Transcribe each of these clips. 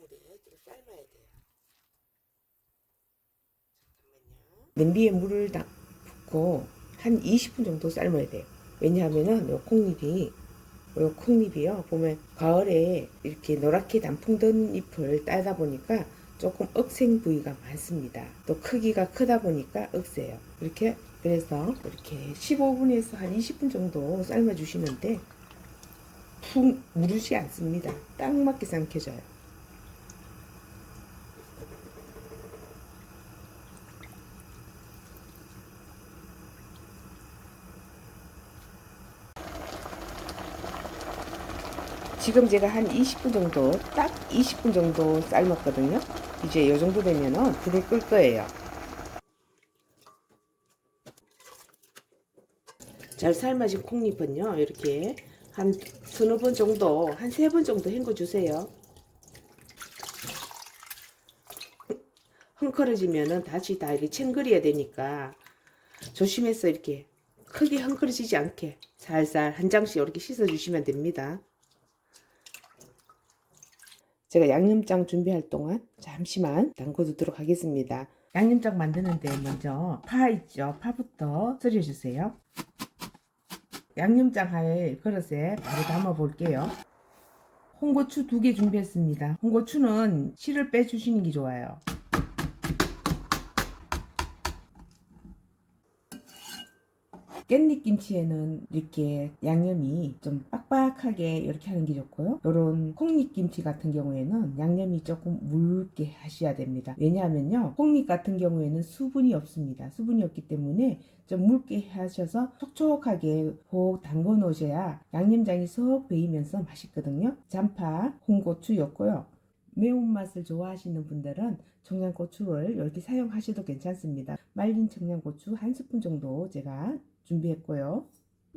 물에 좀 삶아야 돼요. 냄비에 물을 붓고 한 20분 정도 삶아야 돼요. 왜냐하면은 요 콩잎이요 보면 가을에 이렇게 노랗게 단풍 든 잎을 따다 보니까 조금 억생 부위가 많습니다. 또 크기가 크다 보니까 억세요. 이렇게 그래서 이렇게 15분에서 한 20분 정도 삶아 주시는데 푹 무르지 않습니다. 딱 맞게 삶혀져요. 지금 제가 한 20분 정도, 딱 20분 정도 삶았거든요. 이제 이 정도 되면은 불을 끌 거예요. 잘 삶아진 콩잎은요, 이렇게 한 서너 번 정도, 한 세 번 정도 헹궈 주세요. 헝클어지면은 다시 다 이렇게 챙그려야 되니까 조심해서 이렇게 크게 헝클어지지 않게 살살 한 장씩 이렇게 씻어 주시면 됩니다. 제가 양념장 준비할 동안 잠시만 담궈두도록 하겠습니다. 양념장 만드는데 먼저 파 있죠? 파부터 썰어주세요. 양념장 할 그릇에 바로 담아 볼게요. 홍고추 2개 준비했습니다. 홍고추는 씨를 빼주시는 게 좋아요. 깻잎김치에는 이렇게 양념이 좀 빡빡하게 이렇게 하는 게 좋고요. 이런 콩잎김치 같은 경우에는 양념이 조금 묽게 하셔야 됩니다. 왜냐하면요, 콩잎 같은 경우에는 수분이 없습니다. 수분이 없기 때문에 좀 묽게 하셔서 촉촉하게 푹 담궈 놓으셔야 양념장이 쏙 배이면서 맛있거든요. 잔파, 홍고추였고요. 매운맛을 좋아하시는 분들은 청양고추를 이렇게 사용하셔도 괜찮습니다. 말린 청양고추 1스푼 정도 제가 준비했고요.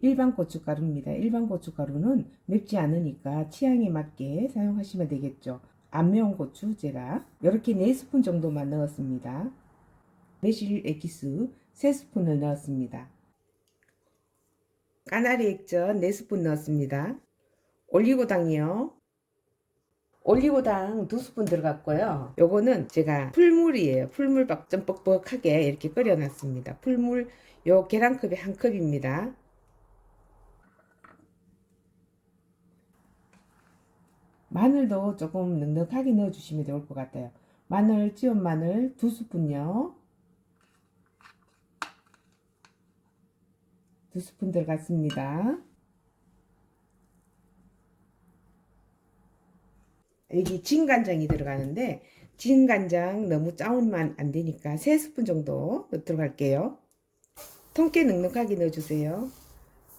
일반 고춧가루입니다. 일반 고춧가루는 맵지 않으니까 취향에 맞게 사용하시면 되겠죠. 안 매운 고추 제가 이렇게 4스푼 정도만 넣었습니다. 매실 액기스 3스푼을 넣었습니다. 까나리 액젓 4스푼 넣었습니다. 올리고당이요. 올리고당 2스푼 들어갔고요. 요거는 제가 풀물이에요. 풀물 좀 뻑뻑하게 이렇게 끓여놨습니다. 풀물 요 계란컵에 1컵입니다. 마늘도 조금 넉넉하게 넣어주시면 좋을 것 같아요. 마늘, 찌운 마늘 2스푼요. 2스푼 들어갔습니다. 여기 진간장이 들어가는데 진간장 너무 짜우면 안 되니까 3스푼 정도 들어갈게요. 통깨 넉넉하게 넣어주세요.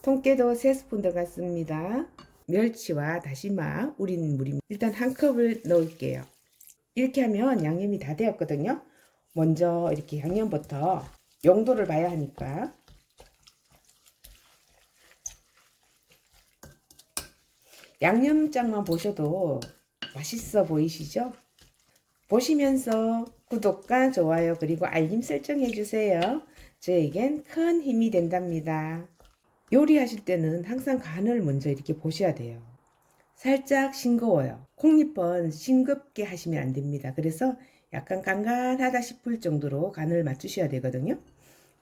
통깨도 3스푼 들어갔습니다. 멸치와 다시마 우린 물입니다. 일단 1컵을 넣을게요. 이렇게 하면 양념이 다 되었거든요. 먼저 이렇게 양념부터 용도를 봐야 하니까 양념장만 보셔도 맛있어 보이시죠? 보시면서 구독과 좋아요 그리고 알림 설정 해주세요. 저에겐 큰 힘이 된답니다. 요리하실 때는 항상 간을 먼저 이렇게 보셔야 돼요. 살짝 싱거워요. 콩잎은 싱겁게 하시면 안 됩니다. 그래서 약간 깐간하다 싶을 정도로 간을 맞추셔야 되거든요.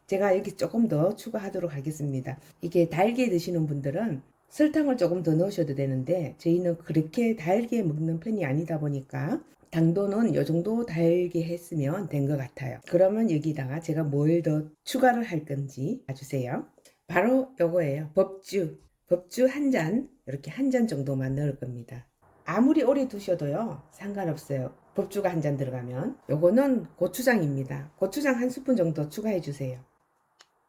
제가 여기 조금 더 추가하도록 하겠습니다. 이게 달게 드시는 분들은 설탕을 조금 더 넣으셔도 되는데 저희는 그렇게 달게 먹는 편이 아니다 보니까 당도는 이 정도 달게 했으면 된 것 같아요. 그러면 여기다가 제가 뭘 더 추가를 할 건지 봐주세요. 바로 요거예요. 법주 한 잔, 이렇게 한 잔 정도만 넣을 겁니다. 아무리 오래 두셔도요 상관없어요. 법주가 한 잔 들어가면. 요거는 고추장입니다. 고추장 1스푼 정도 추가해 주세요.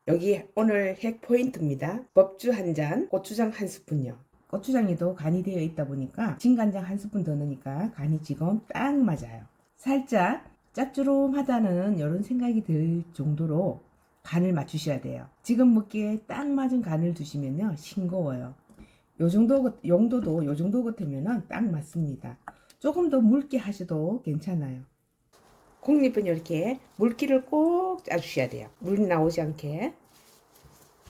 여기 오늘 핵 포인트입니다. 법주 한 잔, 고추장 1스푼요. 고추장에도 간이 되어 있다 보니까 진간장 1스푼 더 넣으니까 간이 지금 딱 맞아요. 살짝 짭조름하다는 이런 생각이 들 정도로 간을 맞추셔야 돼요. 지금 먹기에 딱 맞은 간을 두시면요 싱거워요. 요 정도 용도도 요 정도 같으면은 딱 맞습니다. 조금 더 묽게 하셔도 괜찮아요. 콩잎은 이렇게 물기를 꼭 짜주셔야 돼요. 물 나오지 않게.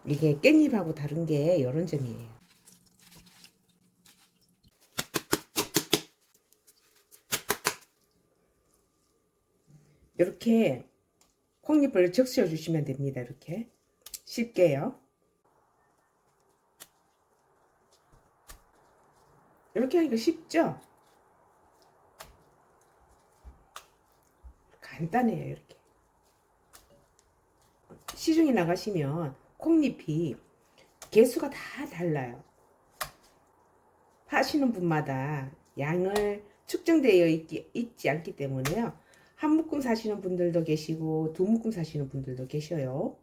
이게 깻잎하고 다른 게 이런 점이에요. 이렇게 콩잎을 적셔 주시면 됩니다. 이렇게 쉽게요. 이렇게 하니까 쉽죠? 간단해요. 이렇게 시중에 나가시면 콩잎이 개수가 다 달라요. 파시는 분마다 양을 측정되어 있지 않기 때문에요. 한 묶음 사시는 분들도 계시고 두 묶음 사시는 분들도 계셔요.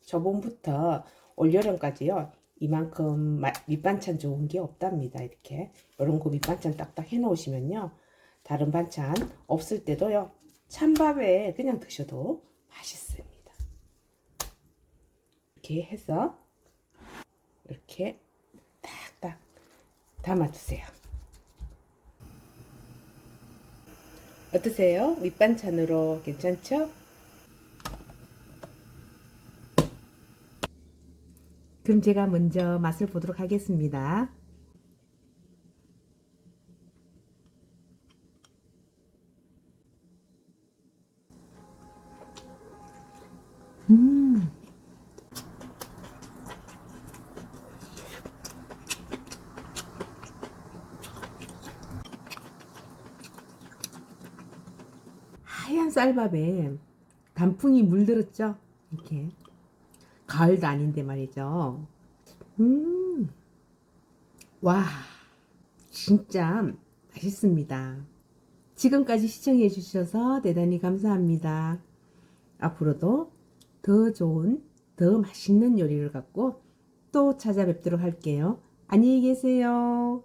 저번부터 올여름까지요. 이만큼 밑반찬 좋은 게 없답니다. 이렇게 이런 거 밑반찬 딱딱 해 놓으시면요. 다른 반찬 없을 때도요. 찬밥에 그냥 드셔도 맛있습니다. 이렇게 해서 이렇게 딱딱 담아주세요. 어떠세요? 밑반찬으로 괜찮죠? 그럼 제가 먼저 맛을 보도록 하겠습니다. 음, 하얀 쌀밥에 단풍이 물들었죠? 이렇게. 가을도 아닌데 말이죠. 음, 와, 진짜 맛있습니다. 지금까지 시청해 주셔서 대단히 감사합니다. 앞으로도 더 좋은, 더 맛있는 요리를 갖고 또 찾아뵙도록 할게요. 안녕히 계세요.